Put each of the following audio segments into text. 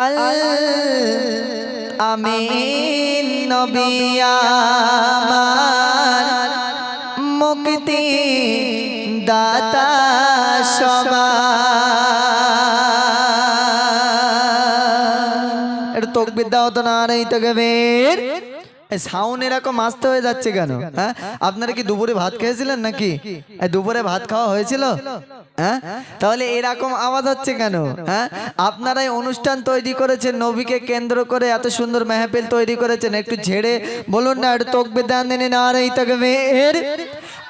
আল আমিন নবী আমার মুক্তি দাতা সবার। এটা তাকবীর দাও তো নারে তাকবীর। সাউন্ড এরকম আস্তে হয়ে যাচ্ছে কেন? হ্যাঁ, আপনারা কি দুপুরে ভাত খেয়েছিলেন নাকি? দুপুরে ভাত খাওয়া হয়েছিল? হ্যাঁ, তাহলে এরকম আওয়াজ হচ্ছে কেন? হ্যাঁ, আপনারাই অনুষ্ঠান তৈরি করেছেন, নবীকে কেন্দ্র করে এত সুন্দর মেহফিল তৈরি করেছেন, একটু ঝেড়ে বলুন না, একটু তাকবীর দান দেন নারে তাকবীর।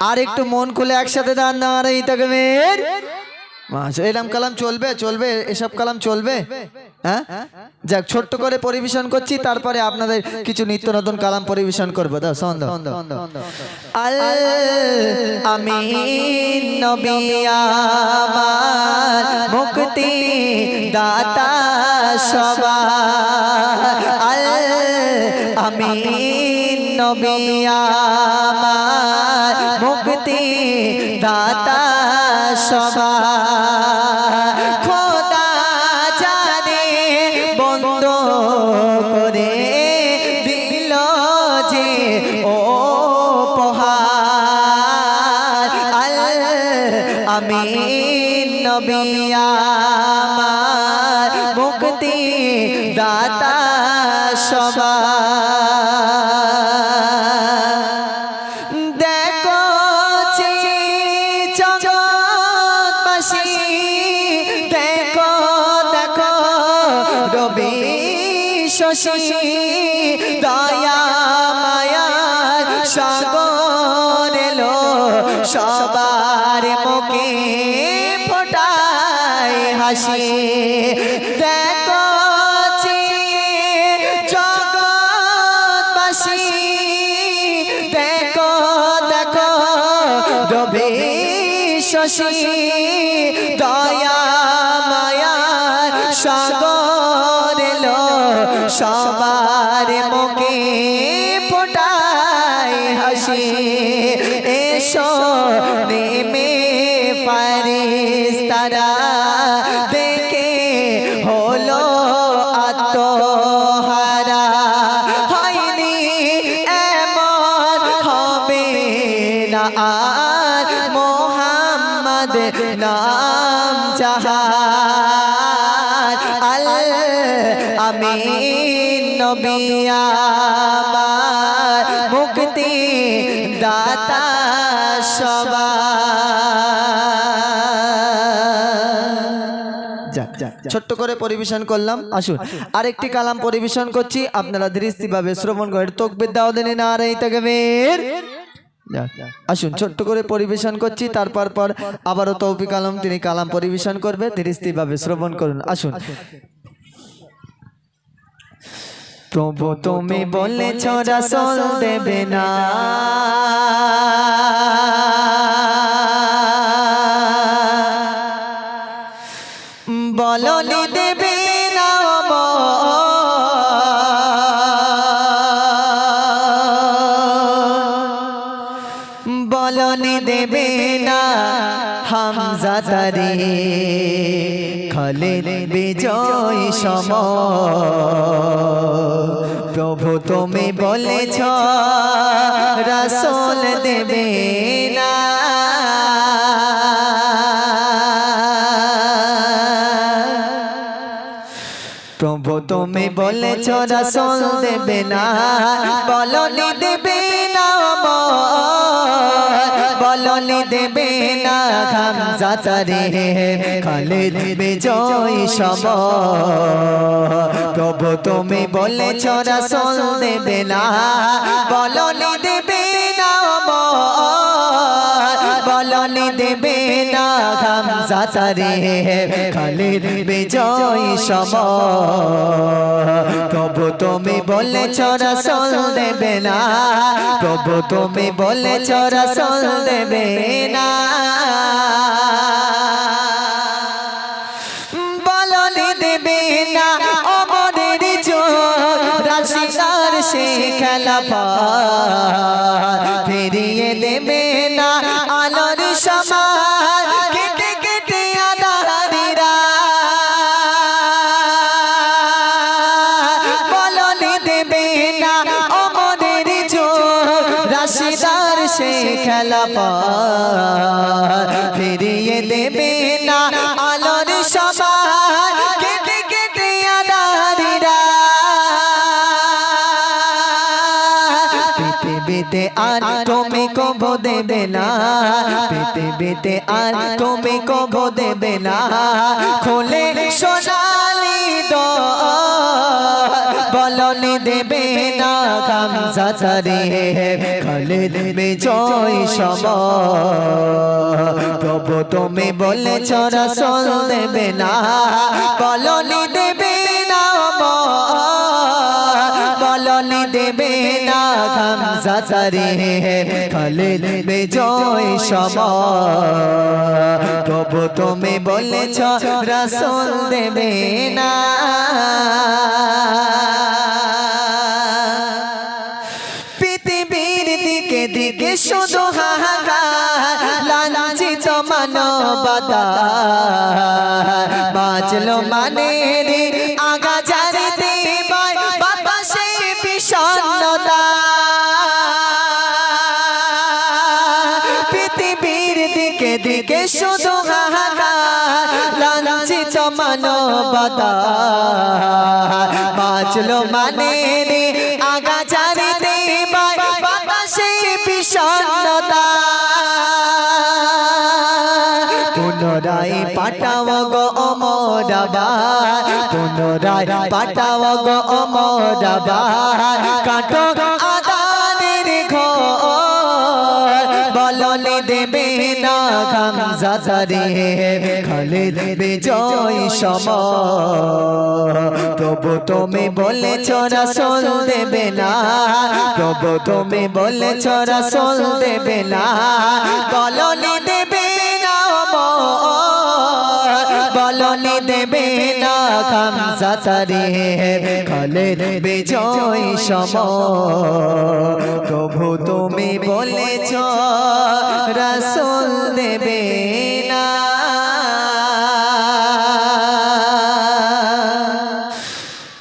আর একটু মন খুলে একসাথে দান নারে তাকবীর। এরকম কালাম চলবে? চলবে, এসব কালাম চলবে? হ্যাঁ, যাক, ছোট্ট করে পরিবেশন করছি, তারপরে আপনাদের কিছু নিত্য নতুন কালাম পরিবেশন করবো। দাও সন্দ। আল আমিন নবী আমার মুক্তি দাতা সবার। আল আমিন নবী আমার মুক্তি দাতা সবার। খোদা জানে বন্ধ করে দিল যে ও উপহার। আল আমিন নবী আমার মুক্তি দাতা সবার। দেখো জগৎবাসী, দেখো দেখো রবি শশী, দয়া মায়ার সাগর এলো সবার মুখে ফোটায় হাসি। দেখো জগৎবাসী, দেখো দেখো রবি শশী, দয়া মায়ার সাগর এলো সবার মুখে ফোটায় হাসি। এসো নেমে ফারিস্তারা দেখে হলো আত্মহারা। হয়নি এমন হবে না আর মোহাম্মদ নাম যাহার। আল আমিন নবী আমার মুক্তি দাতা সবার। ছোট্ট করে পরিবেশন করলাম, আসুন আরেকটি কালাম পরিবেশন করছি, আপনারা দৃষ্টিভাবে শ্রবণ করেন। তাকবীর দাও দেন নারে তাকবীর। আসুন ছোট্ট করে পরিবেশন করছি, তারপর পর আবারও তৌফিক আলম তিনি কালাম পরিবেশন করবে, দৃষ্টিভাবে শ্রবণ করুন। আসুন। প্রভু তুমি বলেছ রাসূল দেবে না, বলনি দেবে না, বলনি দেবে না হামজা তারে খালিদ বিজয় সম। প্রভু তুমি বলেছ রাসূল দেবে না, প্রভু তুমি বলেছ রাসূল দেবে না, বলনি দেবে না, বলনি দেবে না হামজা তারে খালিদ বিজয় সম। প্রভু তুমি বলেছ রাসূল দেবে না, বলনি দেবে না, বলনি দেবে না হামজা তারে খালিদ বিজয় সম। প্রভু তুমি বলেছ রাসূল দেবে না, প্রভু তুমি বলেছ রাসূল দেবে না, বলনি দেবে না অমরের চোখ রাশিদার সে খেলা ফিরিয়ে দেবে না আলোর সমান কেটে কেটে আধারিরা। পৃথিবীতে আর তুমি কবো দেবে না, পৃথিবীতে আর তুমি কবো দেবে না, খোলে সোনালি বলনি দেবে না গামজা তারে, খালিদ বিজয় সময়, প্রভু তুমি বলেছ রাসূল দেবে না, বলনি দেবে না, বলনি দেবে না গামজা তারে, খালিদ বিজয় সময়, প্রভু তুমি বলেছ রাসূল দেবে না। পৃথিবীর দিকে দিকে শুধু হাহাকার, লাঞ্ছিত মানবতা, বাঁচলো মানে রে আগা জারিতে বাতাসে বিষণ্ণতা, পৃথিবীর দিকে দিকে শুধু হাহাকার, লাঞ্ছিত মানবতা, বাঁচলো মানে রে আগা জারিতে বাতাসে বিষণ্ণতা, পুনরায় পাঠাও গো অমরাবার, পুনরায় পাঠাও গো অমরাবার, কাটো আদানের ঘর, বলনি দেবে না গামজা তারে, খালিদ বিজয় সময়, প্রভু তুমি বলেছ রাসূল দেবে না, প্রভু তুমি বলেছ রাসূল দেবে না, বলনি দেবে না, বলনি দেবে না গামজা তারে, খালিদ বিজয় সময়, প্রভু তুমি বলেছ রাসূল দেবে না।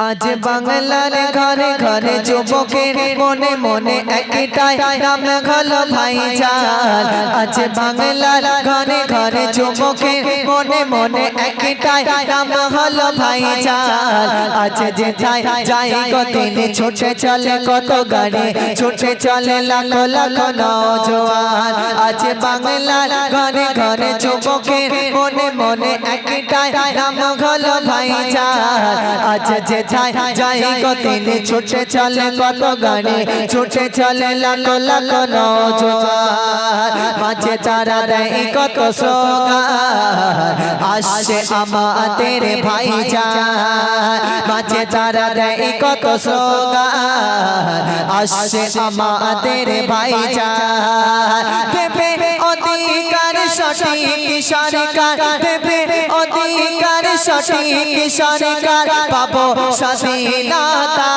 আজ বাংলার ঘরে ঘরে যুবকের মনে মনে একটাই নাম হলো ভাইজান, আজ বাংলার ঘরে ঘরে যুবকের মনে মনে একটাই নাম হলো ভাইজান, আজ যেথায় যাই কতদিন ছুটে চলে কত গাড়ি, ছুটে চলে লাখো লাখো নওজোয়ান, আজ বাংলার ঘরে ঘরে যুবকের মনে মনে একটাই নাম হলো ভাইজান, আজ যেথায় যাই কতদিন ছুটে চলে কত গাড়ি, ছুটে চলে লাখো লাখো নওজোয়ান, মাঝে তারা দেয় কত স্লোগান, আসছে আমাদের ভাইজান, মাঝে তারা দেয় কত স্লোগান, আসছে আমাদের ভাইজান, দেবে অধিকার সঠিক সরকার, দেবে অধিকার সঠিক সরকার, পাবো স্বাধীনতা,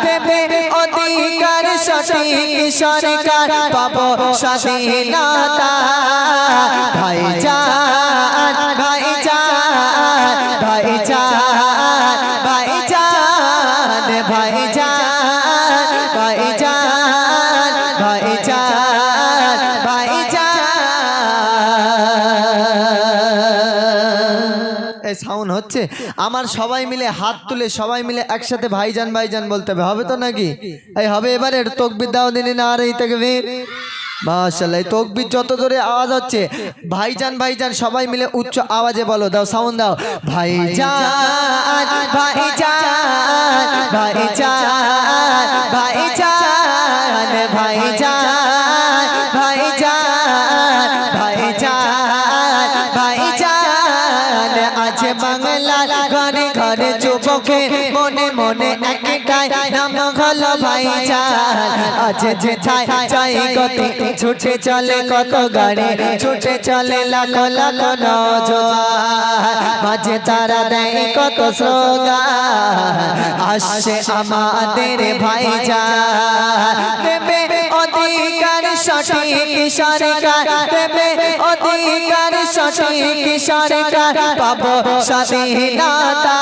দেবে অধিকার সঠিক সরকার, পাবো স্বাধীনতা, ভাইজান ভাইজান ভাইজান ভাইজান ভাইজান ভাইজান ভাইজান ভাইজান। এই সাউন্ড হচ্ছে আমার, সবাই মিলে হাত তুলে সবাই মিলে একসাথে ভাইজান ভাইজান বলতে হবে, হবে তো নাকি? এই হবে, এবারে তাকবীর দাও দিন না, আর এই তাকবীর, মাশাআল্লাহ, তাকবীর যত জোরে আওয়াজ হচ্ছে, ভাইজান ভাইজান সবাই মিলে উচ্চ আওয়াজে বলো, দাও সাউন্ড দাও, ভাইজান ভাইজান ভাইজান ভাইজান ভাইজান ভাইজান ভাইজান ভাইজান, আজ বাংলার ঘরে ঘরে যুবকের মনে মনে একটাই নাম হলো ভাইজান, আজ যেথায় যাই কত ছুটে চলে কত গাড়ি, ছুটে চলে লাখো লাখো নওজোয়ান, মাঝে তারা দেয় কত স্লোগান, আসছে আমাদের ভাইজান, দেবে অধিকার সঠিক সরকার, দেবে অধিকার সঠিক সরকার, পাবো স্বাধীনতা,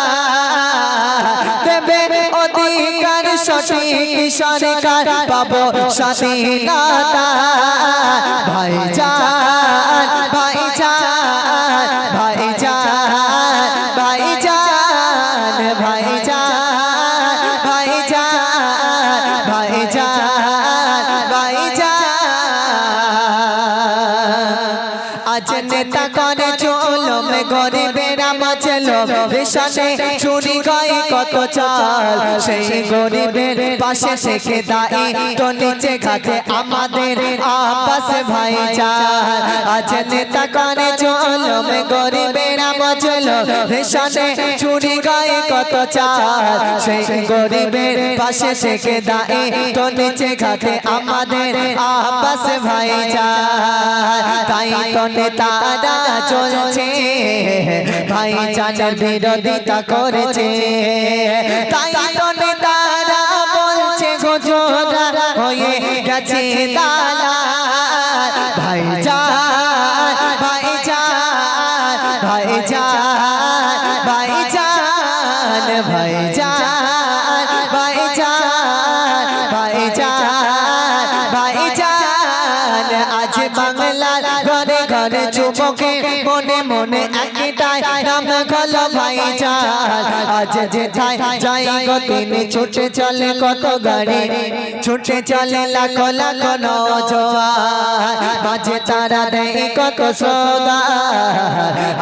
দেবে অধিকার সঠিক সরকার, পাবো স্বাধীনতা, ভাইজান ভাইজান ভাইজান ভাইজান ভাইজান ভাইজান ভাইজান ছিল রেশনে চুরি গায়ে কত চাল সেই গরিবের পাশে থেকে দাঁড়ি তো নিচে ঘাটে আমাদের আব্বাস ভাইজান আজ নেতা কানে চলো মে গরিবেরা বচলো রেশনে চুরি গায়ে কত চাল সেই গরিবের পাশে থেকে দাঁড়ি তো নিচে ঘাটে আমাদের আব্বাস ভাইজান তাই তো নেতারা চলছে ভাইজানের বিরোধিতা করেছে তাই তো নেতারা বলছে গোজরা হয়ে গেছে দালাল ভাইজান ভাইজান ভাইজান ভাইজান ভাইজান ভাইজান ভাইজান ভাইজান আজ বাংলার ঘরে ঘরে যুবকে মনে মনে একটাই নাম হলো ভাইজান আজ যেথায় যাই গো তিনি ছুটে চলে কত গাড়ি ছুটে চলে লাখো লাখো নওজোয়ান মাঝে তারা দেয় কত সদা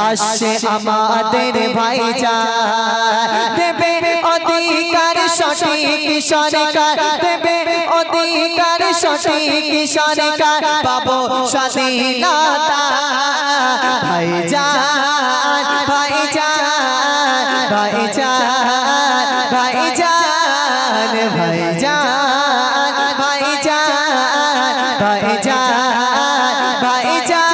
আসছে আমাদের ভাইজান দেবে অধিকার সঠিক সরকার দেবে অধিকার সঠিক সরকার পাবো স্বাধীনতা ভাইজান ভাইজান ভাইজান ভাইজান ভাইজান ভাইজান ভাইজান ভাইজান ভাইজান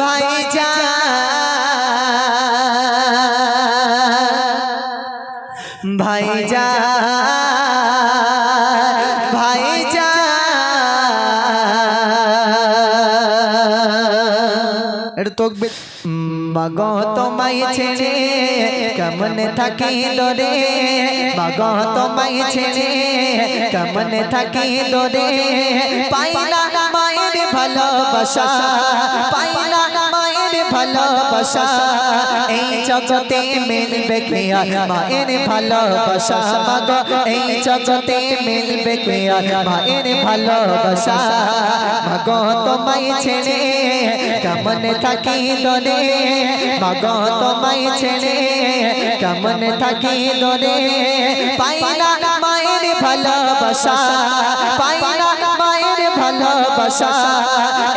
ভাইজান ভাইজান ভাইজান এটা তকবে মাগো তোমায় ছেড়ে কেমন থাকি দরে মাগো তোমায় ছেড়ে কেমন থাকি দরে পাইলা মায়ের ভালোবাসা পাইলা মায়ের ভালোবাসা এই জগতে মিলবে কি আর মায়ের ভালোবাসা মাগো এই জগতে মিলবে কি আর মায়ের ভালোবাসা মাগো তোমায় ছেড়ে কেমন থাকি দরে মাগো তোমায় ছেড়ে কেমন থাকি দরে পাইলা মায়ের ভালোবাসা পাইলা মায়ের ভালোবাসা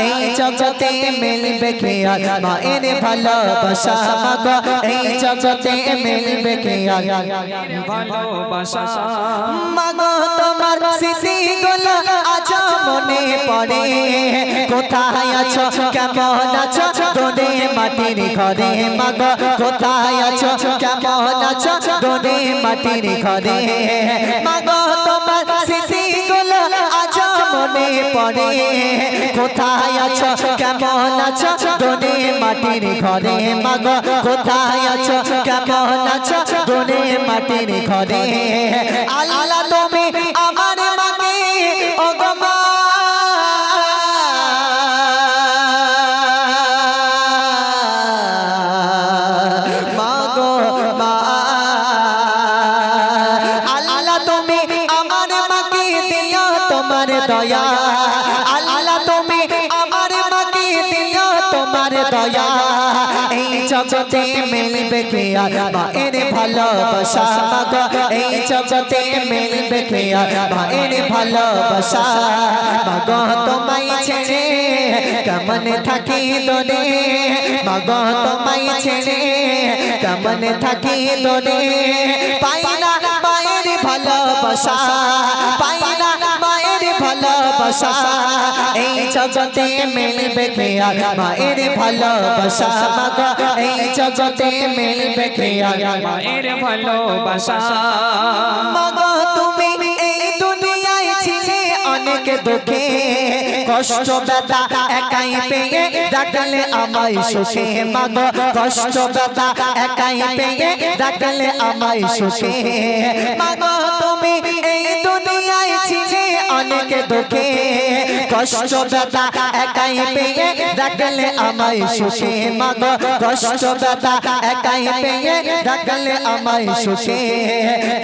এই জগতে মিলবে কি আর মায়ের ভালোবাসা মাগো এই জগতে মিলবে কি আর ভালোবাসা মাগো তোমার স্মৃতিগুলো আজ মনে পড়ে কোথায় আছো কেমন আছো দোনে মাটির ঘরে মাগো কোথায় আছো কেমন আছো দোনে মাটির ঘরে মাগো তোমার স্মৃতিগুলো আজ মনে পড়ে কোথায় আছো কেমন আছো দোনে মাটির ঘরে মাগো কোথায় আছো কেমন আছো দোনে মাটির ঘরে আল্লাহ তুমি আমার মাকে ওগো মা দয়া আল্লাহ তুমি আমার মাকে দিও তোমার দয়া এই জগতে মিলবে কি আর মায়ের ভালোবাসা মাগো এই জগতে মিলবে কি আর মায়ের ভালোবাসা মাগো তোমায় ছেড়ে কেমন থাকি দরে মাগো তোমায় ছেড়ে কেমন থাকি দরে পাইলা মায়ের ভালোবাসা পাইলা মায়ের ভালোবাসা এই জগতে মিলবে কি আর মায়ের ভালোবাসা মাগো এই জগতে মিলবে কি আর মায়ের ভালোবাসা মাগো তুমি এই দুনিয়ায় ছিলে অনেক দুঃখে কষ্ট ব্যথা একাই পেয়ে ডাকলে আমায় সুখে মাগো কষ্ট ব্যথা একাই পেয়ে ডাকলে আমায় সুখে মাগো তুমি এই দুনিয়ায় ছিলে অনেক দুঃখে কষ্ট ব্যথা একাই পেয়ে ডাকলে আমায় সুখে মাগো কষ্ট ব্যথা একাই পেয়ে ডাকলে আমায় সুখে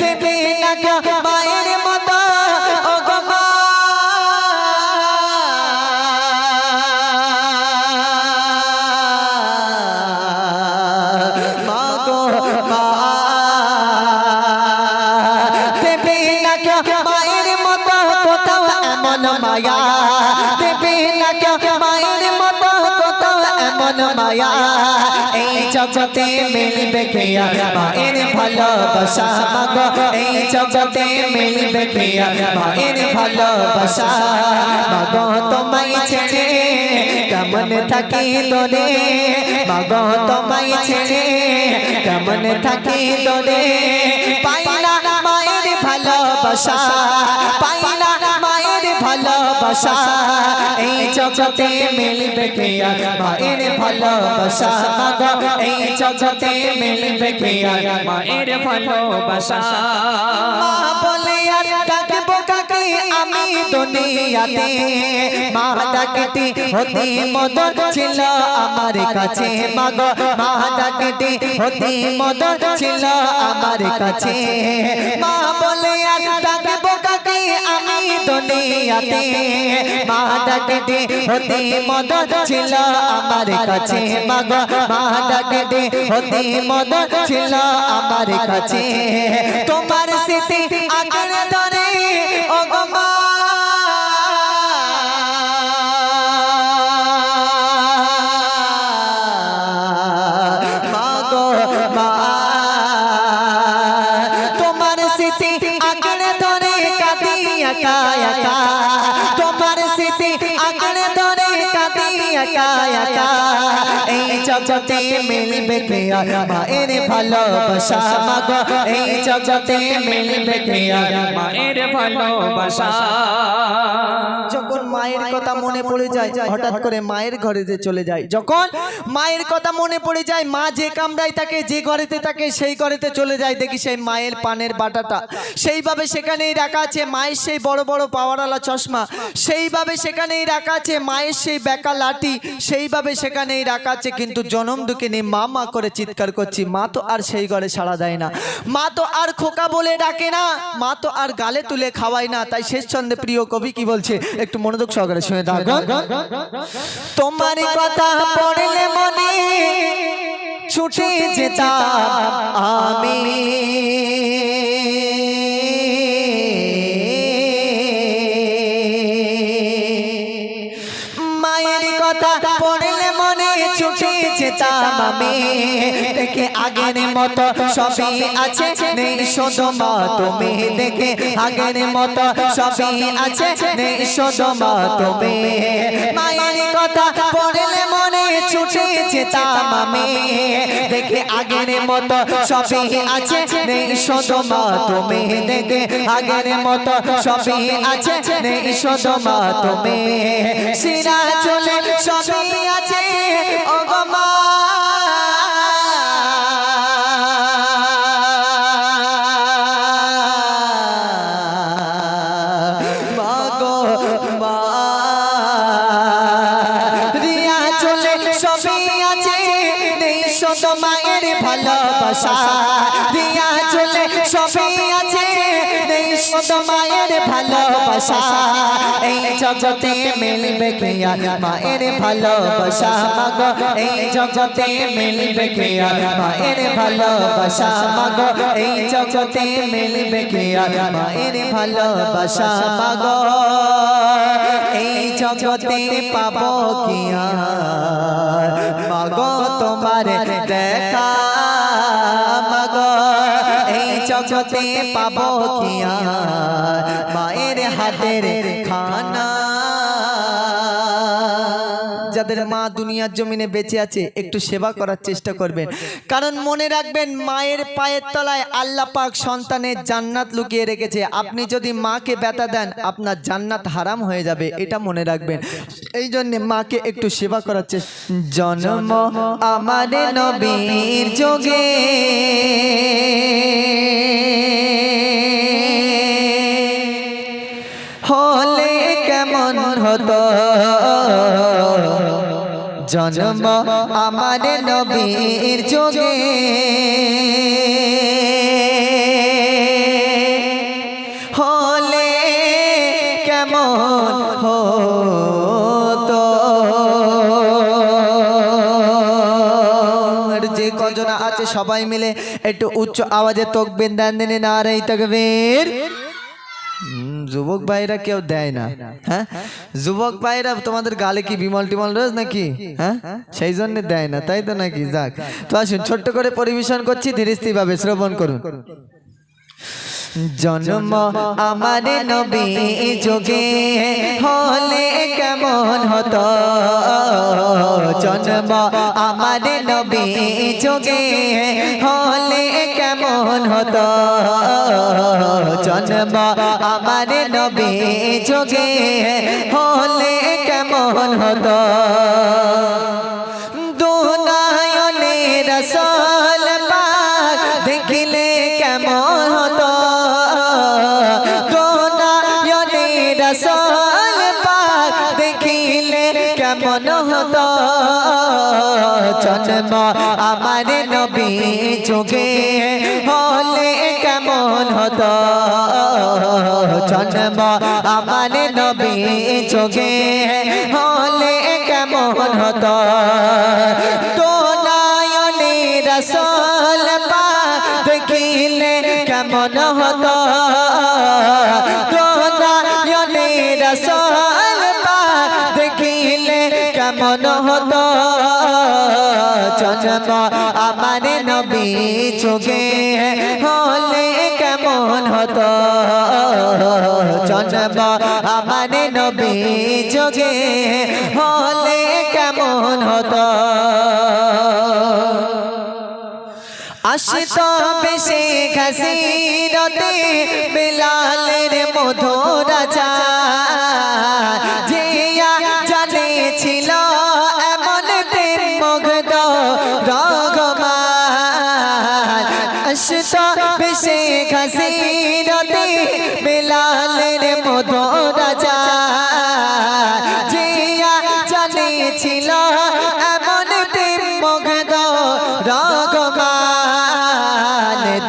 কেবে না গো মায়ের মতো ওগো মা এমন মায়া দেবে না কেউ মায়ের মতো কত এমন মায়া এই জগতে মিলবে কিয়া মায়ের ভালোবাসা মাগো এই জগতে মিলবে কিয়া মায়ের ভালোবাসা মাগো তোমায় ছেড়ে কেমন থাকি তোরে মাগো তোমায় ছেড়ে কেমন থাকি তোরে পাই না মায়ের ভালোবাসা পাই না মায়ের ভালোবাসা এই জগতে মিলবে কিয়া মায়ের ভালোবাসা মাগো এই জগতে মিলবে কিয়া মায়ের ভালোবাসা মা বলে আর ডাকবো কাকে আমি দুনিয়াতে মা ডাকতে হতে মদর ছিল আমার কাছে মাগো মা ডাকতে হতে মদর ছিল আমার কাছে মা বলে আর ডাকবো কাকে আমি দুনিয়াতে মা ডাকতে হতে মদর ছিল আমার কাছে মাগো মা ডাকতে হতে মদর ছিল আমার কাছে তোমার স্মৃতি আঁকড়ে ধরে ও গো মা মাগো মা তোমার স্মৃতি আঁকড়ে ধরে কাঁদি একা একা তোমার স্মৃতি আঁকড়ে ধরে কাঁদি একা একা এই জগতে মিলবে কিয়া মায়ের ভালোবাসা মাগো এই জগতে মিলবে কিয়া মায়ের ভালোবাসা যখন মায়ের কথা মনে পড়ে যায় হঠাৎ করে মায়ের ঘরেতে চলে যায় যখন মায়ের কথা মনে পড়ে যায় মা যে কামরায় থাকে যে ঘরেতে থাকে সেই ঘরেতে চলে যায় দেখি সেই মায়ের পানের বাটাটা সেইভাবে সেখানেই রাখা আছে মায়ের সেই বড় বড় পাওয়ারওয়ালা চশমা সেইভাবে সেখানেই রাখা আছে মায়ের সেই বেকা লাঠি সেইভাবে সেখানেই রাখা আছে কিন্তু জনম দুঃখিনী মা মা করে চিৎকার করছি মা তো আর সেই ঘরে সাড়া দেয় না মা তো আর খোকা বলে ডাকে না মা তো আর গালে তুলে খাওয়ায় না তাই শেষ ছন্দে প্রিয় কবি কি বলছে একটু মনোযোগ সহকারে শুনে থাকো তোমার কথা পড়লে মনে ছুটে যেতাম আমি মায়ের কথা পড়লে মনে ছুটে যেতাম আমি দেখে আগের মতো সবই আছে নেই শুধু মা তুমি দেখে আগের মতো সবই আছে নেই শুধু মা তুমি মায়ের কথা পড়লে মনে ছুটে যেতাম আমি দেখে আগের মতো সবই আছে নেই শুধু মা তুমি দেখে আগের মতো সবই আছে নেই শুধু মা তুমি সিরা চলে সবই আছে ও গো মা মাগো মা রিয়া চলে সবই আছে নেই শুধু মায়ের ভালোবাসা রিয়া চলে সবই আছে নেই শুধু মায়ের ভালোবাসা এই জগতে মিলবে কিয়া মায়ের ভালোবাসা মাগো এই জগতে মিলবে কিয়া মায়ের ভালোবাসা মাগো এই জগতে মিলবে কিয়া মায়ের ভালোবাসা মাগো এই জগতে পাবো কিয়া মাগো তোমার দেখা মাগো এই জগতে পাবো কিয়া মায়ের হাতের খানা যাদের মা দুনিয়ার জমিনে বেঁচে আছে একটু সেবা করার চেষ্টা করবেন কারণ মনে রাখবেন মায়ের পায়ের তলায় আল্লাহ পাক সন্তানের জান্নাত লুকিয়ে রেখেছে আপনি যদি মাকে ব্যথা দেন আপনার জান্নাত হারাম হয়ে যাবে এটা মনে রাখবেন এই জন্য মাকে একটু সেবা করার চেষ্টা জন্ম আমাদের নবীর যোগে হলে কেমন হতো জন্ম আমাদের নবীর যোগে হলে কেমন হতো যে কজনা আছে সবাই মিলে একটু উচ্চ আওয়াজে তাকবীর দেন নারে তাকবীর যুবক ভাইরা কেউ দেয় না। হ্যাঁ, যুবক ভাইরা তোমাদের গালে কি বিমল টিমল রোজ নাকি? হ্যাঁ, সেই জন্য দেয় না, তাই তো নাকি? যাক, তো আসুন ছোট্ট করে পরিবেশন করছি, ধীরে স্থির ভাবে শ্রবণ করুন। জন্ম আমার নবী যোগে হলে কেমন হতো, জন্ম আমার নবী যোগে হলে কেমন হতো, জন্ম আমার নবী যোগে হলে কেমন হতো, দুনায়নে রাসূল পাক দেখিলে কেমন হতো, দুনায়নে রাসূল পাক দেখিলে কেমন হতো, জন্ম আমার নবী যোগে হলে কেমন হতো, জন্ম আমার নবী যোগে হলে কেমন হতো, দুনায়নে রাসূল পাক দেখিলে কেমন হতো, দুনায়নে রাসূল পাক দেখিলে কেমন হতো, জন্ম আমার নবী যোগে হলে কেমন হতো, জন্ম আমার নবী যোগে হলে কেমন হতো, আসতো বেশে ঘসিরতে বিলালের মধুর আচার, জিয়া জানে ছিল এমন প্রেম মুগ্ধ রগমান, আসতো বেশে ঘসিরতে বিলালের মধুর আচার, জিয়া জানে ছিল এমন প্রেম মুগ্ধ রগমান,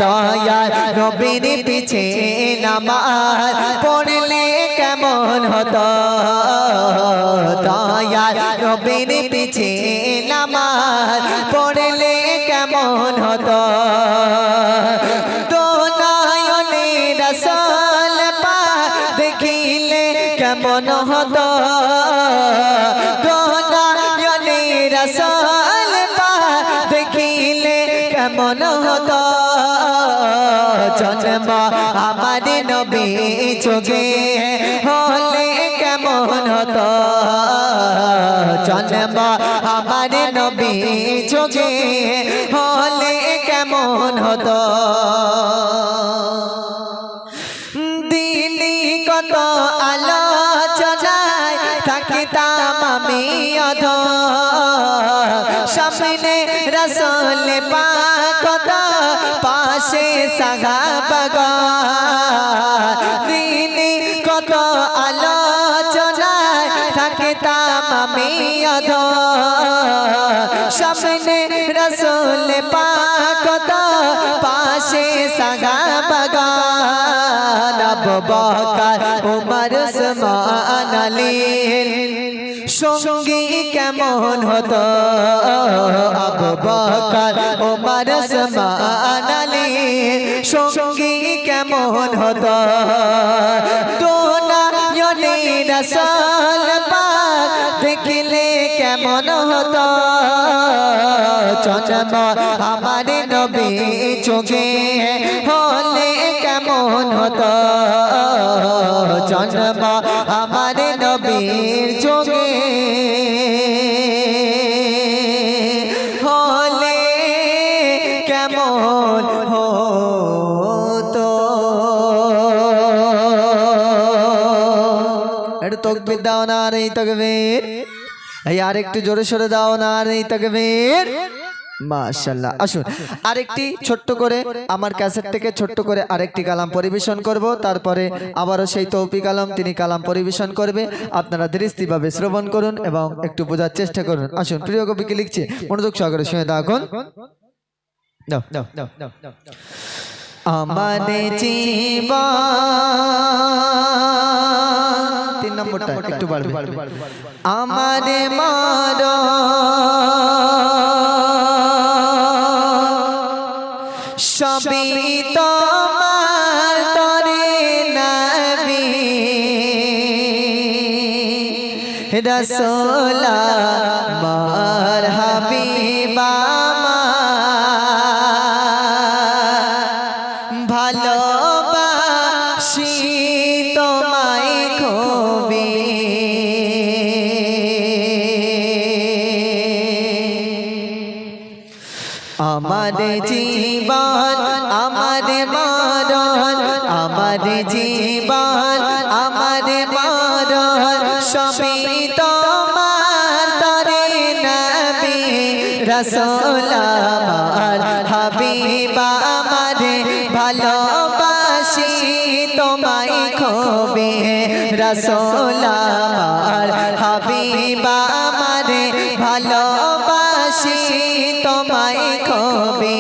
দয়ার নবীর পিছে নামাজ পড়লে কেমন হতো, দয়ার নবীর পিছে নামাজ পড়লে কেমন হতো, দুনায়নে রাসূল পাক দেখিলে কেমন হতো, দুনায়নে রাসূল পাক দেখিলে কেমন হতো, জন্ম আমার নবী যোগে হলে কেমন হতো, জন্ম আমার নবী যোগে হলে কেমন হতো, দিলি কত আলোচনায় থাকিতাম আমি অধর, সামনে রাসূল পাক কত পাশে সাহাবাগণ, দিলি কত আলোচনায় থাকিতাম আমি অধর, সামনে রাসূল পাক কত পাশে সাহাবাগণ, আবু বকর ওমর ওসমান আলীর সঙ্গী কেমন হতো, আবু বকর ওমর ওসমান আলীর সঙ্গী কেমন হতো, দুনায়নে রাসূল পাক দেখিলে কেমন হতো, জন্ম আমার নবী যোগে হলে কেমন হতো, জন্ম আমার নবীর যোগে হলে কেমন হতো। একটু তাকবীর দাও না, আর এই তাকবীর, এই আর একটু জোরে সোরে দাও না, আর এই তাকবীর, মাশাআল্লাহ। আসুন আরেকটি ছোট্ট করে আমার ক্যাসেট থেকে ছোট্ট করে আরেকটি কালাম পরিবেশন করব, তারপরে আবারও সেই তৌফিক আলম তিনি কালাম পরিবেশন করবে, আপনারা দৃষ্টিভাবে শ্রবণ করুন এবং একটু বোঝার চেষ্টা করুন। আসুন, প্রিয় কবি কি লিখছে মনোযোগ সহকারে শুনে থাকুন। দাও দাও দাও দাও দাও। আমার জীবন, 3 নম্বরটা একটু বাড়বে, আমার মরণ সবই তোমার তরে নবী রসোলা মার হাবিবা ভালোবাসি তোমায় খুবই আমার জীবন আমার মরণ আমার জীবন আমার মরণ সবই তোমার তরে নবী রাসূল আমার হাবিবা আমারে ভালোবাসি তোমায় খুবই রাসূল আমার হাবিবা আমারে ভালোবাসি তোমায় খুবই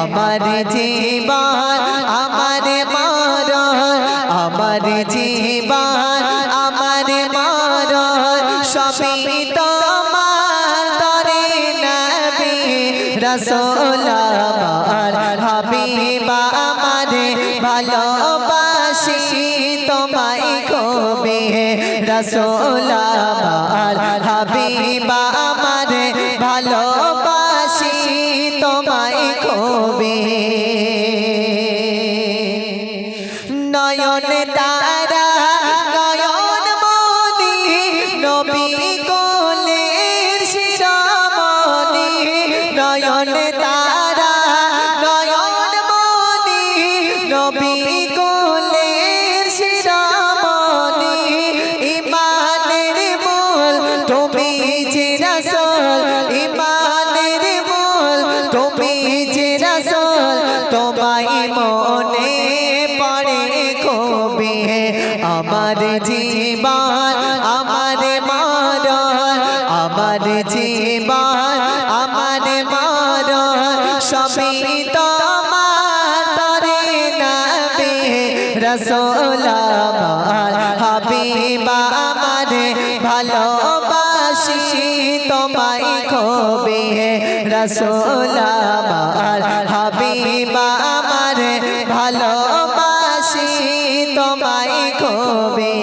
আমার জীবন আমার মরণ আমার জীবন আমার মরণ সবই তোমার তরে নবী রাসূল আমার হাবিবা আমারে ভালোবাসি তোমায় খুবই রাসূল আমার হাবিবা আমারে ভালোবাসি তোমায় খুবই নয়ন তারা নয়ন মনি নবী কোলের শিরোমণি নয়ন তারা নয়ন মনি নবী কোলের শিরোমণি ইমানের মূল তুমি যে রাসূল ইমানের মূল তুমি যে রাসূল তোমায় মনে পড়ে খুবই আমার জীবন আমার মরণ আমার জীবন আমার মরণ সবই তোমার তরে নবী রাসূল আমার হাবিবা আমারে ভালোবাসি তোমায় খুবই রাসূল আমার হাবিবা আমারে ভালোবাসি তোমায় খুবই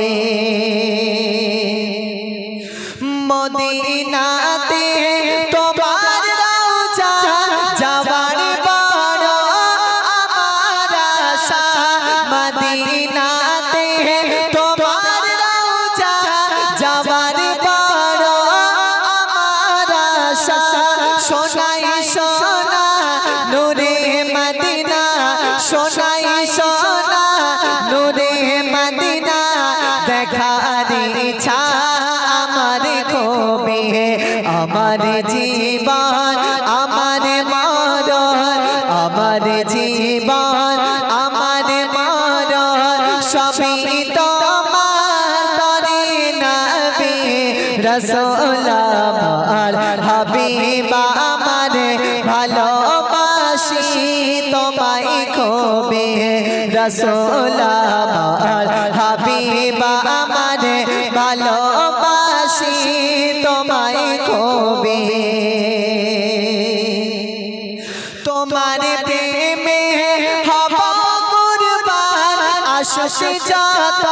মদিনাতে তোমার রওজা যাওয়ার বড় আমার আশা মদিনাতে তোমার রওজা যাওয়ার বড় আমার আশা সোনাই সোনা নূরে মদিনা সোনাই সোনা নূরে মদিনা দেখার ইচ্ছা আমার খুবই আমার জীবন আমার মরণ আমার জীবন আমার মরণ সবই তোমার তরে নবী রাসূল আমার হাবিবা আমারে ভালোবাসি তোমায় খুবই রাসূল আমার হাবিবা আমারে ভালোবাসি তোমায় খুবই তোমার প্রেমে হব কুরবান আশিক যত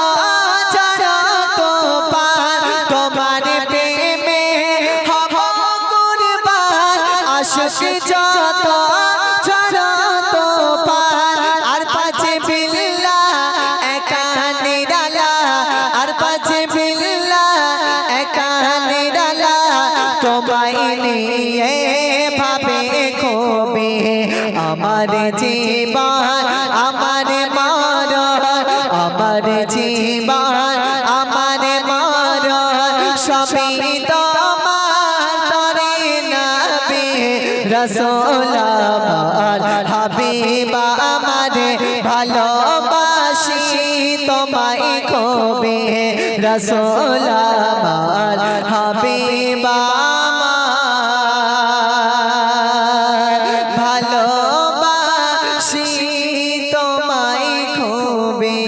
যারা তোপার তোমার প্রেমে হব কুরবান আশিক যত যারা তোপার আর পাছে বিল্লাহ একা নিরালা আর পাছে বিল্লাহ একা নিরালা তোমায় নিয়ে ভাবে খুবই আমার জীবন আমার মরণ আমার জীবন আমার মরণ সবই তোমার তরে নবী রাসূল আমার হাবিবা আমারে ভালোবাসি তোমায় খুবই রাসূল আমার হাবিবা ভালোবাসি তোমায় খুবই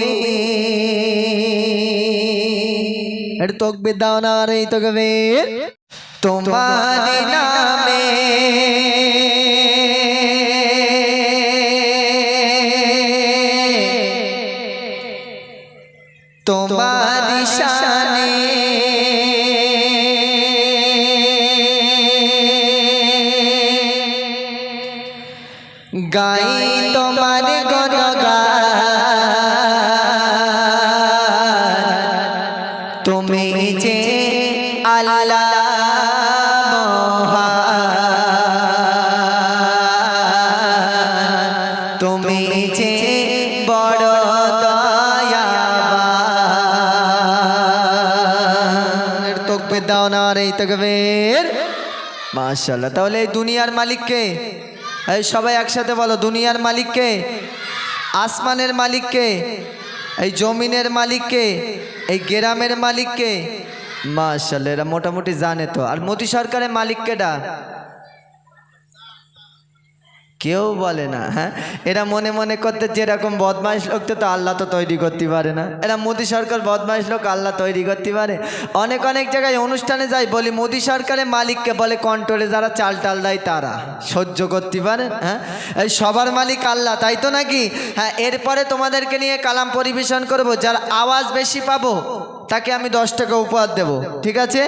এর তকবীর দাও না রে তকবীর তোমার নামে তোমার শানে গাই তোমার গুণগান তুমি যে আল্লাহ মহান তুমি যে বড় দয়াবান তকবীর দাও না রে তাকবীর মাশাআল্লাহ। তাহলে এই দুনিয়ার মালিক কে? এই সবাই একসাথে বলো, দুনিয়ার মালিক কে? আসমানের মালিক কে? এই জমিনের মালিক কে? এই গ্রামের মালিক কে? মাশাআল্লাহ, এরা মোটামুটি জানে তো। আর মোদি সরকারের মালিক কেডা? কেউ বলে না। হ্যাঁ, এরা মনে মনে করতে যেরকম বদমাইশ লোক তো আল্লাহ তো তৈরি করতে পারে না। এরা মোদি সরকার বদমাইশ লোক, আল্লাহ তৈরি করতে পারে? অনেক অনেক জায়গায় অনুষ্ঠানে যাই, বলি মোদি সরকারের মালিককে, বলে কন্ট্রোলে যারা চাল টাল দেয় তারা সহ্য করতে পারে। হ্যাঁ, এই সবার মালিক আল্লাহ, তাই তো নাকি? হ্যাঁ, এরপরে তোমাদেরকে নিয়ে কালাম পরিবেশন করব। যার আওয়াজ বেশি পাবো তাকে আমি 10 টাকা উপহার দেব, ঠিক আছে?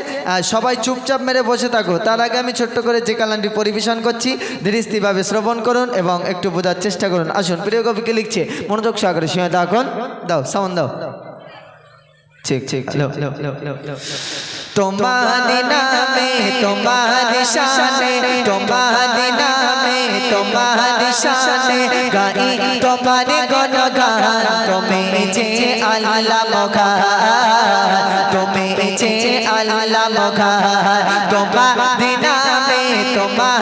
সবাই চুপচাপ মেরে বসে থাকো। তার আগে আমি ছোট্ট করে যে কালামটি পরিবেশন করছি ধীরস্থিরভাবে শ্রবণ করুন এবং একটু বোঝার চেষ্টা করুন। আসুন, প্রিয় কবিকে লিখছে, মনোযোগ সহকারে শুনে থাকুন। দাও সাউন্ড দাও। ঠিক ঠিক। তোমার নামে তোমার শানে, তোমার নামে তোমার শানে গাই তোমার গুণগান তুমি যে আল্লাহ মহান তুমি যে আল্লাহ মহান তোমার নামে তোমার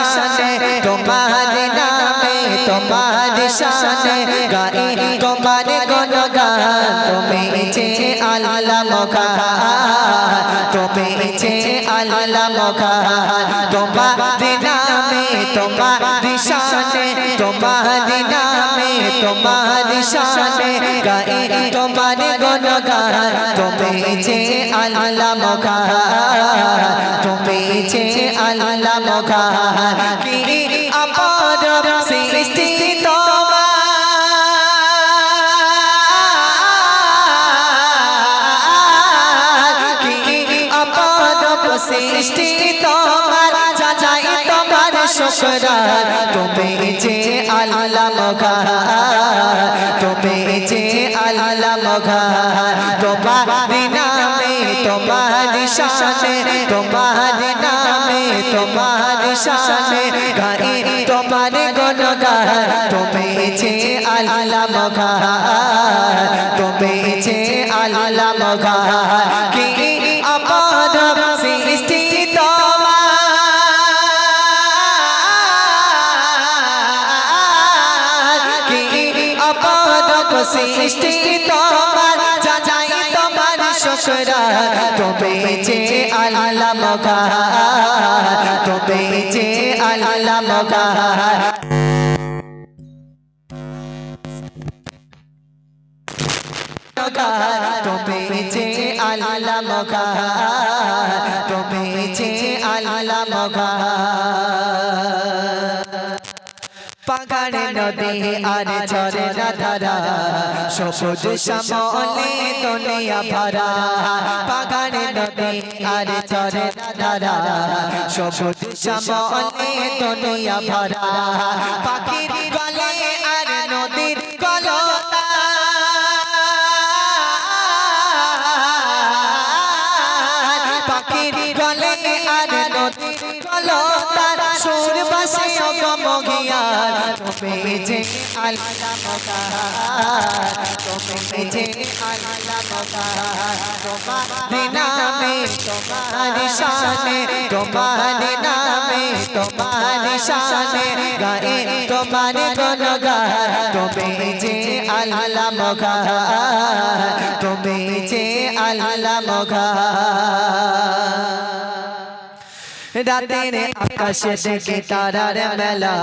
শানে তোমার নামে তোমার শানে গাই তোমার গুণগান তুমি যে আল্লাহ মহান তুমি যে আল্লাহ মহান তোমার নামে তোমার শানে তোমার নামে তোমার শানে গাই তোমার গুণগান তুমি যে আল্লাহ মহান তুমি যে আল্লাহ মহান কি অপার সৃষ্টি সৃষ্টি তোমার জানাই তোমার শুকরান তুমি যে আল্লাহ মহান তুমি যে আল্লাহ মহান তোমার নামে তোমার শানে তোমার নামে তোমার শানে গাই তোমার গুণগান তুমি যে আল্লাহ মহান তুমি যে আল্লাহ মহান কি অপার সৃষ্টি তোমার কি অপার সৃষ্টি তোমার জানাই তোমার শুকরান তুমি যে আল্লাহ মহান তুমি যে আল্লাহ মহান তুমি যে আল্লাহ মহান তুমি যে আল্লাহ মহান পাহাড়ে নদী আর ঝরনা ধারা সবুজ শ্যামলে দুনিয়া ভরা পাহাড়ে নদী আর ঝরনা ধারা সবুজ শ্যামলে দুনিয়া ভরা পাখির গলে আর নদীর কলতা পাখির গলে আর নদীর কলতা সুর বাসে অগমগিয়ার তুমি যে আল্লাহ মহান তুমি যে আল্লাহ মহান তোমার নামে তোমার শানে তোমার নামে তোমার শানে গায়ে তোমার গুণগান তুমি যে আল্লাহ মহান তুমি যে আল্লাহ মহান রাতের আকাশে দেখে তারার মেলা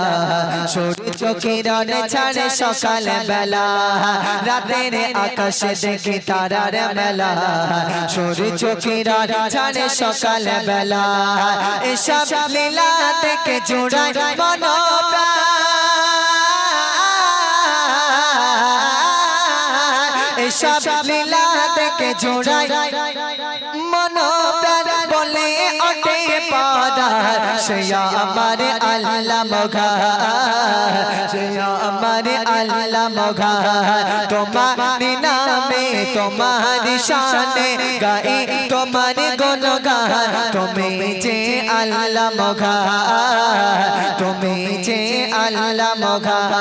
সূর্য কিরণ ছাড়ে সকাল বেলা রাতের আকাশে দেখে তারার মেলা সূর্য কিরণ ছাড়ে সকাল বেলা এসব লীলা দেখে জোড়ায় মন এসব লীলা দেখে জোড়ায় মন বলে ওঠে ইশারায় সে আমার আল্লাহ মগার সে আমার আল্লাহ মগার তোমার নামে তোমার শানে গাই তোমার গুণগান তুমি যে আল্লাহ মগার তুমি যে আল্লাহ মগার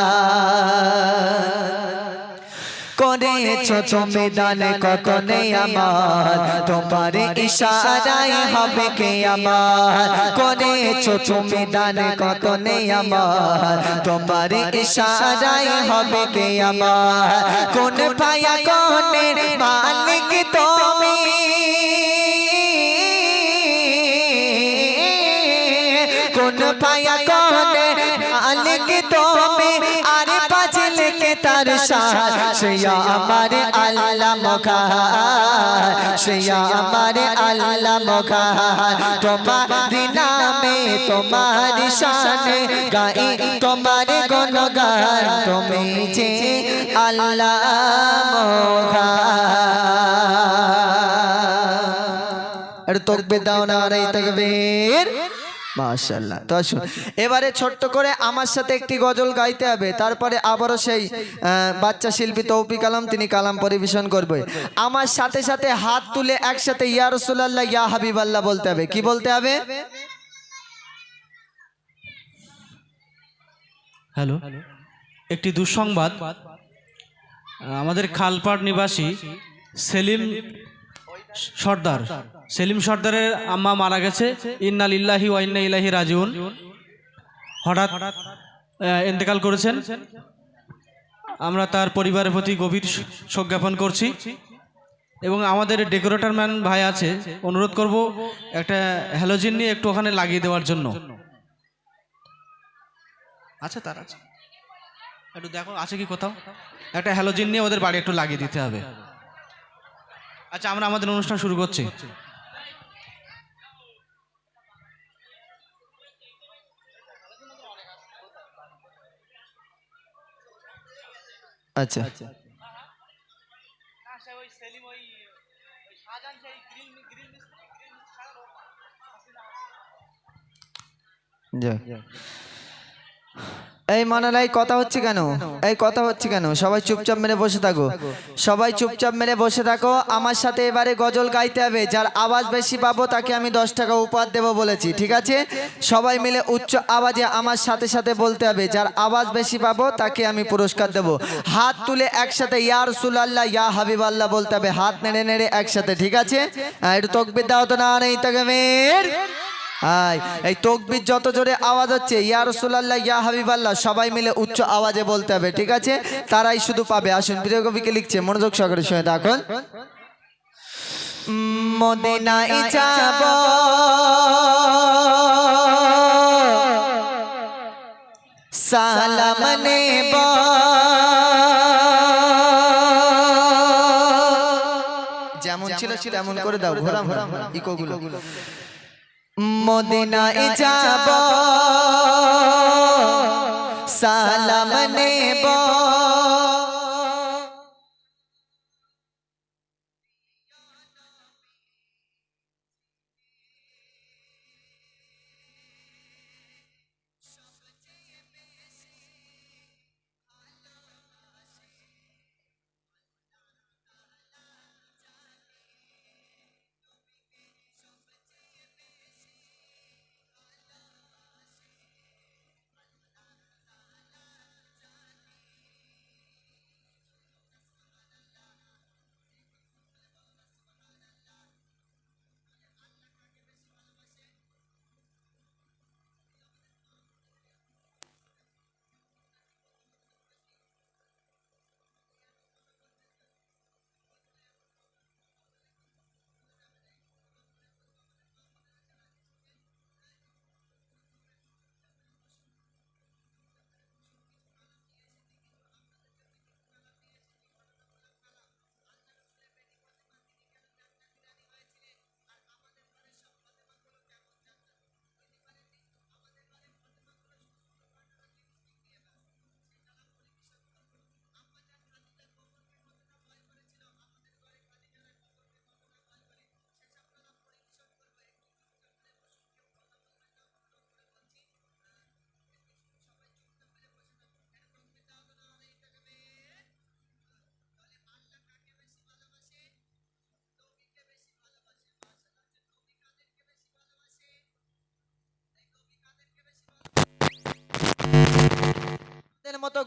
করেছো তুমি দান কত নেই আমার তোমার ইশারায় হবে কে আমার করেছো তুমি দান কত নেই আমার তোমার ইশারায় হবে কে আমার কোন পায়া কোনের মালিক তুমি কোন পায়া কোনের মালিক তুমি আরে পাঁচলে কে তার শান সে আমার আল্লাহ মগার সে আমার আল্লাহ মগার তোমার নামে তোমার শানে গাই তোমার গুণগান তুমি যে আল্লাহ মগার তাকবীর দাও নারে তাকবীর মাশাআল্লাহ। তো আসুন এবারে ছোট্ট করে আমার সাথে একটি গজল গাইতে হবে, তারপরে আবারও সেই বাচ্চা শিল্পী তৌফিক আলম তিনি কালাম পরিবেশন করবে। আমার সাথে সাথে হাত তুলে একসাথে ইয়া রাসূলুল্লাহ ইয়া হাবিবাল্লাহ বলতে হবে। কি বলতে হবে? হ্যালো, একটি দুঃসংবাদ। আমাদের খালপাড় নিবাসী সেলিম সর্দারের আম্মা মারা গেছে। ইন্না লিল্লাহি ওয়া ইন্না ইলাইহি রাজিউন। হঠাৎ ইন্তেকাল করেছেন। আমরা তার পরিবারের প্রতি গভীর শোক জ্ঞাপন করছি এবং আমাদের ডেকোরেটর ম্যান ভাই আছে, অনুরোধ করব একটা হ্যালোজিন নিয়ে একটু ওখানে লাগিয়ে দেওয়ার জন্য। আচ্ছা, তার আছে, একটু দেখো আছে কি কোথাও, একটা হ্যালোজিন নিয়ে ওদের বাড়ি একটু লাগিয়ে দিতে হবে। আচ্ছা, আমরা আমাদের অনুষ্ঠান শুরু করছি। আচ্ছা যাক। এই মানালাই কথা হচ্ছে কেন? এই কথা হচ্ছে কেন? সবাই চুপচাপ মেরে বসে থাকো, সবাই চুপচাপ মেরে বসে থাকো। আমার সাথে এবারে গজল গাইতে হবে। যার আওয়াজ বেশি পাবো তাকে আমি 10 টাকা উপহার দেবো বলেছি, ঠিক আছে? সবাই মিলে উচ্চ আওয়াজে আমার সাথে সাথে বলতে হবে, যার আওয়াজ বেশি পাবো তাকে আমি পুরস্কার দেবো। হাত তুলে একসাথে ইয়া রাসূলুল্লাহ ইয়া হাবিবাল্লাহ বলতে হবে, হাত নেড়ে নেড়ে একসাথে, ঠিক আছে? একটু তাকবীর দাও তো নারে তাকবীর। এই তাকবীর যত জোরে আওয়াজ হচ্ছে ইয়া রাসূলুল্লাহ ইয়া হাবিবাল্লাহ সবাই মিলে উচ্চ আওয়াজে বলতে হবে, ঠিক আছে? তারাই শুধু পাবে। আসুন, প্রিয় কবিকে লিখছে, মনোযোগ সহকারে শুনে থাকুন। মদিনায় যাব সালাম নেব যেমন ছিল তেমন করে দাও, ঘোরাম ইকো গুলো। মদিনায় যাব সালাম নেব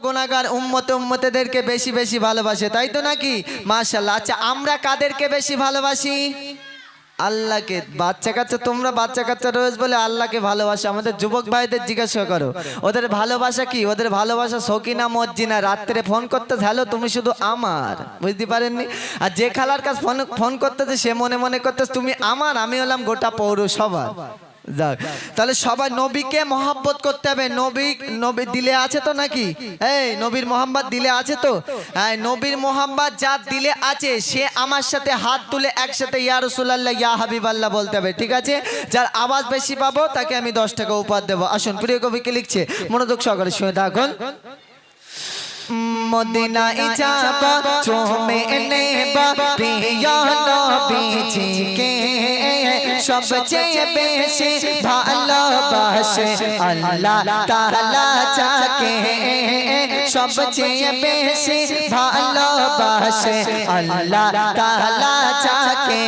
গুনাহগার উম্মতেদেরকে বেশি বেশি ভালোবাসে, তাই তো নাকি? মাশাআল্লাহ। আচ্ছা আমরা কাদেরকে বেশি ভালোবাসি? আল্লাহকে। বাচ্চা কাচ্চা, তোমরা বাচ্চা কাচ্চা রয়েছে বলে আল্লাহকে ভালোবাসে। আমাদের যুবক ভাইদের জিজ্ঞাসা করো ওদের ভালোবাসা কি? ওদের ভালোবাসা সকিনা মজ্জিনা, রাত্রে ফোন করতে, হ্যালো তুমি শুধু আমার, বুঝতে পারেননি? আর যে খালার কাছে ফোন করতেছে সে মনে মনে করতেছে তুমি আমার, আমি হলাম গোটা পৌরসভা। যাক, তাহলে সবাই নবীকে মহব্বত করতে হবে। নবী দিলে আছে তো নাকি? এই নবীর মোহাম্মদ দিলে আছে তো? হ্যাঁ, নবীর মোহাম্মদ যার দিলে আছে সে আমার সাথে হাত তুলে একসাথে ইয়া রাসূলুল্লাহ ইয়া হাবিবাল্লাহ বলতে হবে, ঠিক আছে? যার আওয়াজ বেশি পাবো তাকে আমি 10 টাকা উপহার দেবো। আসুন, প্রিয় কবিকে লিখছে, মনোযোগ সহকারে শুনে থাকুন। মদিনায় যাব চুমে নেব প্রিয় নবীজিকে, সবচেয়ে বেশি ভালোবাসে আল্লাহ তাআলা যাকে, সবচেয়ে বেশি ভালোবাসে আল্লাহ তাআলা যাকে।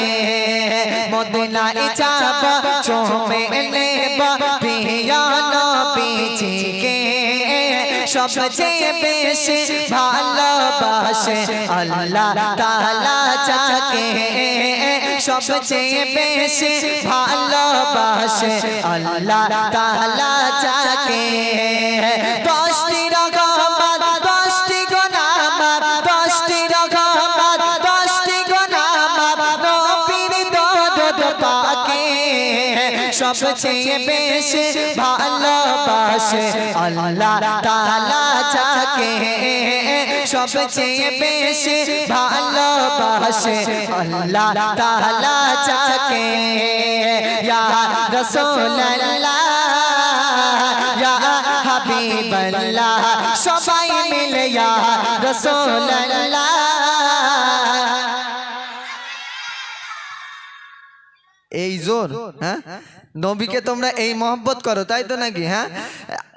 মদিনায় যাব চুমে নেব প্রিয় নবীজিকে, সবচেয়ে বেশি ভালোবাসে আল্লাহ তাআলা যাকে, সবচেয়ে বেশি ভালোবাসে আল্লাহ তাআলা যাকে। 10টি রহমত 10টি গুনাহ, 10টি রহমত 10টি গুনাহ নবীর দরদ পাকে, সবচেয়ে বেশি ভালোবাসে আল্লাহ তাআলা যাকে, সবচেয়ে বেশি ভালোবাসে আল্লাহ তাআলা যাকে। ইয়া রাসূলুল্লাহ ইয়া হাবিবাল্লাহ, সবাই মিলে ইয়া রাসূলুল্লাহ। এই জোর, হ্যাঁ নবীকে তোমরা এই মহব্বত করো, তাই তো নাকি? হ্যাঁ,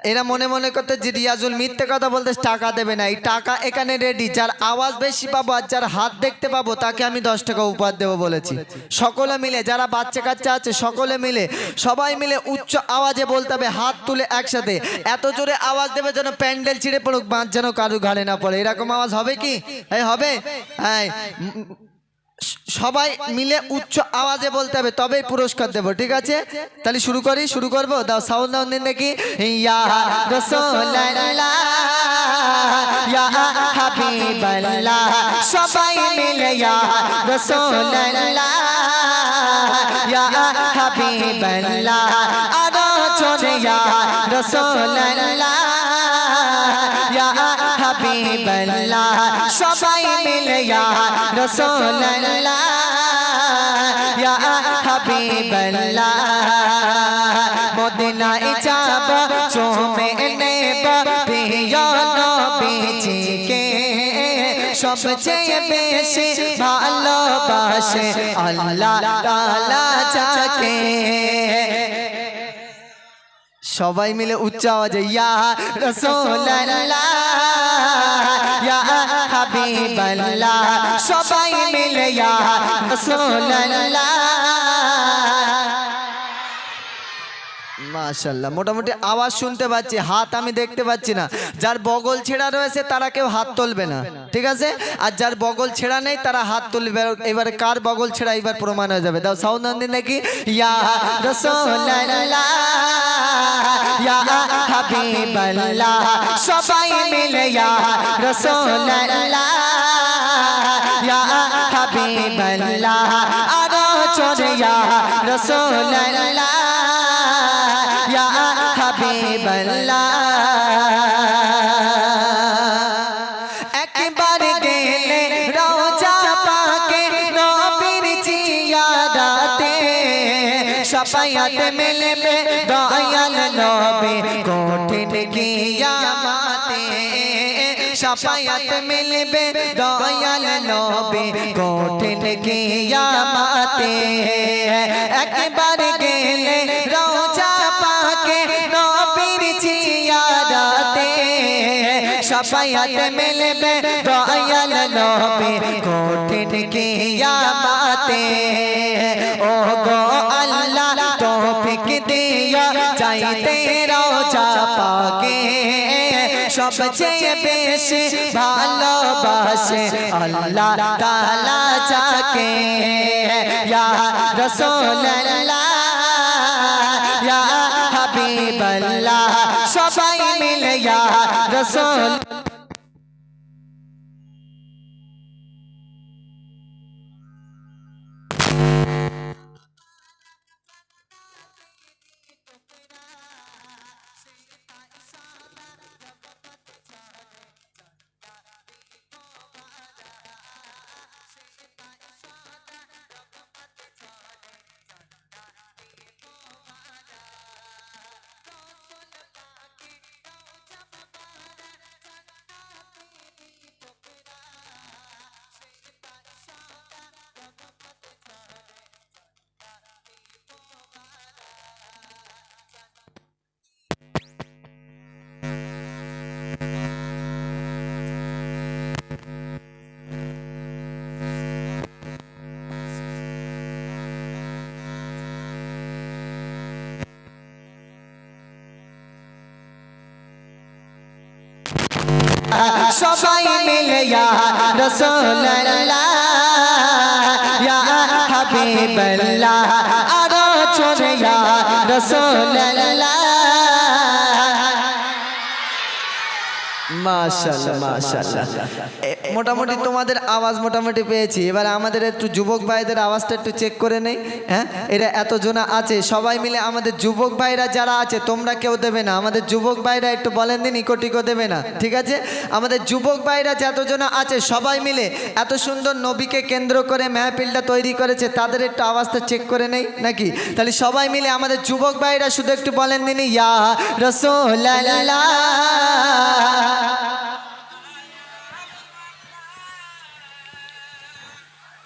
এরা মনে মনে করতে যে রিয়াজুল মিথ্যে কথা বলতে, টাকা দেবে না। এই টাকা এখানে রেডি, যার আওয়াজ বেশি পাবো আর যার হাত দেখতে পাবো তাকে আমি 10 টাকা উপহার দেবো বলেছি। সকলে মিলে, যারা বাচ্চা কাচ্চা আছে সকলে মিলে, সবাই মিলে উচ্চ আওয়াজে বলতে হবে, হাত তুলে একসাথে এত জোরে আওয়াজ দেবে যেন প্যান্ডেল ছিঁড়ে পড়ুক, বাঁধ যেন কারু ঘাড়ে না পড়ে। এরকম আওয়াজ হবে কি? এই হবে। হ্যাঁ, সবাই মিলে উচ্চ আওয়াজে বলতে হবে, তবেই পুরস্কার দেবো, ঠিক আছে? তাহলে শুরু করবো। দাও সাউন্ড দাও দিন দেখি। ইয়া রাসূলুল্লাহ ইয়া হাবিবাল্লাহ, সবাই মিলে ইয়া রাসূলুল্লাহ ইয়া হাবিবাল্লাহ, আরো জোরে ইয়া রাসূলুল্লাহ ইয়া হাবিবাল্লাহ, সবাই মিলে ইয়া রাসূলুল্লাহ ইয়া হাবিবাল্লাহ। মদিনায় যাব চুমে নেব প্রিয় নবীজিকে, সবচেয়ে বেশি ভালোবাসে আল্লাহ তাআলা যাকে। সবাই মিলে উচ্চ আওয়াজে ইয়া রাসূলুল্লাহ ইয়া হাবিবাল্লাহ, সবাই মিলে ইয়া রাসূলুল্লাহ। মাশাআল্লাহ, মোটামুটি আওয়াজ শুনতে পাচ্ছি, হাত আমি দেখতে পাচ্ছি না। যার বগল ছেঁড়া রয়েছে তারা কেউ হাত তুলবে না, ঠিক আছে? আর যার বগল ছেঁড়া নেই তারা হাত তুলবে। এবারে কার বগল ছেঁড়া এবার প্রমাণ হয়ে যাবে। দাও সাউন্ড দিন নাকি। ইয়া রাসূলুল্লাহ ইয়া হাবিবাল্লাহ, সবাই মিলে ইয়া রাসূলুল্লাহ ইয়া হাবিবাল্লাহ, আরো জোরে ইয়া রাসূলুল্লাহ ইয়া হাবিবাল্লাহ। একবার গেলে রওজা পাকে নবীর জিয়ারতে, শাফায়াত মিলবে দয়াল নবী কঠিন কিয়ামতে, শাফায়াত মিলবে দয়াল নবী কঠিন কিয়ামতে। একবার গেলে রওজা পাকে নবীর জিয়ারতে, শাফায়াত মিলবে দয়াল নবী কঠিন কিয়ামতে। ও গো আল্লাহ তৌফিক দিও চাইতে রওজা পাকে, সবচেয়ে বেশি ভালোবাসে আল্লাহ তাআলা যাকে ইয়া রাসূলুল্লাহ ইয়া হাবিবাল্লাহ সবাই মিলে ইয়া রাসূল সবাই মিলে ইয়া রাসূলুল্লাহ ইয়া হাবিবাল্লাহ আরো জোরে ইয়া রাসূলুল্লাহ মাশাআল্লাহ মাশাআল্লাহ মোটামুটি তোমাদের আওয়াজ মোটামুটি পেয়েছি এবার আমাদের একটু যুবক ভাইদের আওয়াজটা একটু চেক করে নেই হ্যাঁ এরা এতজনা আছে সবাই মিলে আমাদের যুবক ভাইরা যারা আছে তোমরা কেউ দেবে না আমাদের যুবক ভাইরা একটু বলেন দিন ইকো দেবে না ঠিক আছে আমাদের যুবক ভাইরা যতজনা আছে সবাই মিলে এত সুন্দর নবীকে কেন্দ্র করে মেহফিলটা তৈরি করেছে তাদের একটু আওয়াজটা চেক করে নেই নাকি তাহলে সবাই মিলে আমাদের যুবক ভাইরা শুধু একটু বলেন দিন ইয়া রাসূলুল্লাহ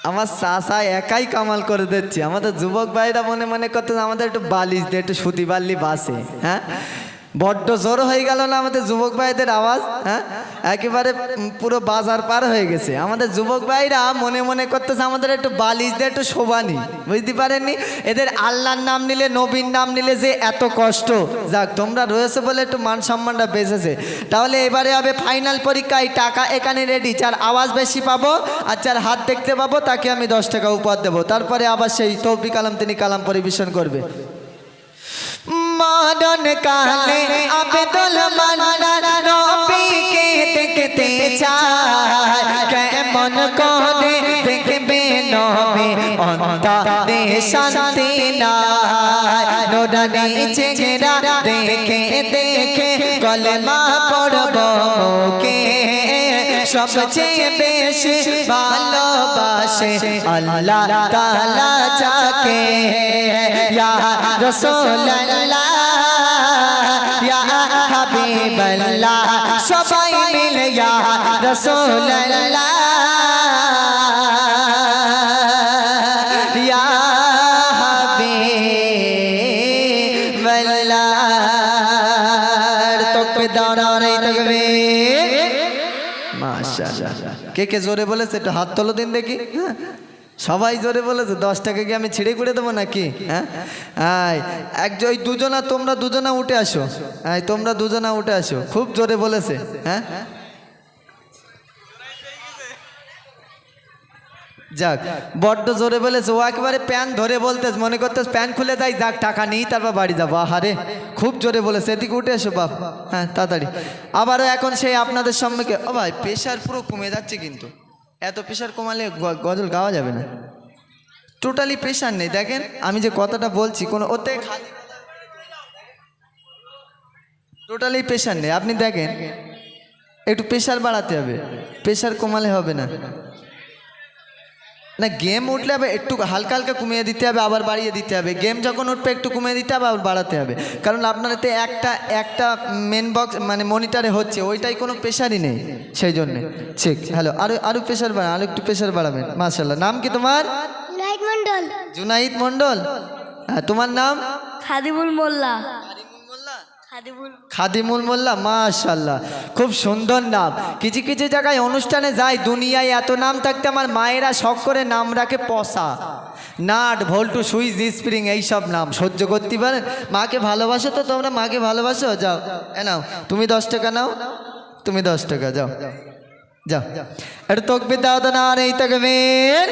আমার চাষা একাই কামাল করে দিচ্ছে আমাদের যুবক ভাইরা মনে মনে করতে আমাদের একটু বালিশ দিয়ে একটু সুতি বাল্লি বাসে হ্যাঁ বড্ড জোর হয়ে গেল না আমাদের যুবক ভাইদের আওয়াজ হ্যাঁ একেবারে পুরো বাজার পার হয়ে গেছে আমাদের যুবক ভাইরা মনে মনে করতেছে আমাদের একটু বালিশ দিয়ে একটু শোভানি বুঝতে পারেননি এদের আল্লাহর নাম নিলে নবীর নাম নিলে যে এত কষ্ট যাক তোমরা রয়েছে বলে একটু মান সম্মানটা বেঁচেছে তাহলে এবারে হবে ফাইনাল পরীক্ষায় টাকা এখানে রেডি যার আওয়াজ বেশি পাবো আর যার হাত দেখতে পাবো তাকে আমি 10 টাকা উপহার দেবো তারপরে আবার সেই তৌফিক আলম তিনি কালাম পরিবেশন করবে মরণ কালে আবেদুল মান্নান নবীকে দেখতে চায় কেমন করে দেখবে নবী অন্তরে শান্তি নাই নুরানি চেহারা দেখে দেখে কলমা পড়ব মুখে সবচেয়ে বেশি ভালোবাসে আল্লাহ তাআলা যাকে ইয়া রাসূলুল্লাহ ইয়া হাবিবাল্লাহ সবাই মিলে ইয়া রাসূলুল্লাহ ইয়া হাবিবাল্লাহ তকবীর দাঁড়ানো তাকবীর মাশাআল্লাহ কে কে জোরে বলেছে একটু হাত তোলো দিন দেখি সবাই জোরে বলেছে 10 টাকা কি আমি ছিঁড়ে করে দেবো নাকি হ্যাঁ ওই দুজনা তোমরা দুজনা উঠে আসো তোমরা দুজনা উঠে আসো খুব জোরে বলেছে হ্যাঁ যাক বড্ড জোরে বলেছে ও একেবারে প্যান ধরে বলতেছ মনে করতেছ প্যান খুলে দেয় যাক টাকা নিই তারপর বাড়ি যাবো আহারে খুব জোরে বলেছে এদিকে উঠে এসো বাপ হ্যাঁ তাড়াতাড়ি আবারও এখন সেই আপনাদের সম্মুখে ও ভাই প্রেশার পুরো কমে যাচ্ছে কিন্তু এত প্রেশার কমালে গজল গাওয়া যাবে না টোটালি প্রেশার নেই দেখেন আমি যে কথাটা বলছি কোনো ওতে টোটালি প্রেশার নেই আপনি দেখেন একটু প্রেশার বাড়াতে হবে প্রেশার কমালে হবে না না গেম উঠলে আবার একটু হালকা হালকা কমিয়ে দিতে হবে আবার বাড়িয়ে দিতে হবে গেম যখন উঠবে একটু কমিয়ে দিতে হবে আবার বাড়াতে হবে কারণ আপনার এতে একটা মেন বক্স মানে মনিটরে হচ্ছে ওইটাই কোনো প্রেশারই নেই সেই জন্যে ঠিক হ্যালো আরও প্রেশার বাড়ান আরও একটু প্রেশার বাড়াবেন মাশাআল্লাহ নাম কি তোমার জুনাইদ মন্ডল। জুনাইদ মন্ডল হ্যাঁ তোমার নাম খাদিমুল মোল্লা। খাদিমুল মোল্লা মাশাআল্লাহ খুব সুন্দর নাম কিছু কিছু জায়গায় অনুষ্ঠানে যাই দুনিয়ায় এত নাম থাকতে আমার মায়েরা শখ করে নাম রাখে পসা নাট ভল্টু সুইচ স্প্রিং এইসব নাম সহ্য করতে পারেন মাকে ভালোবাসো তো তোমরা মাকে ভালোবাসো যাও নাও তুমি 10 টাকা নাও তুমি 10 টাকা যাও যাও একটু তকবির দাও তো, নারে তাকবীর।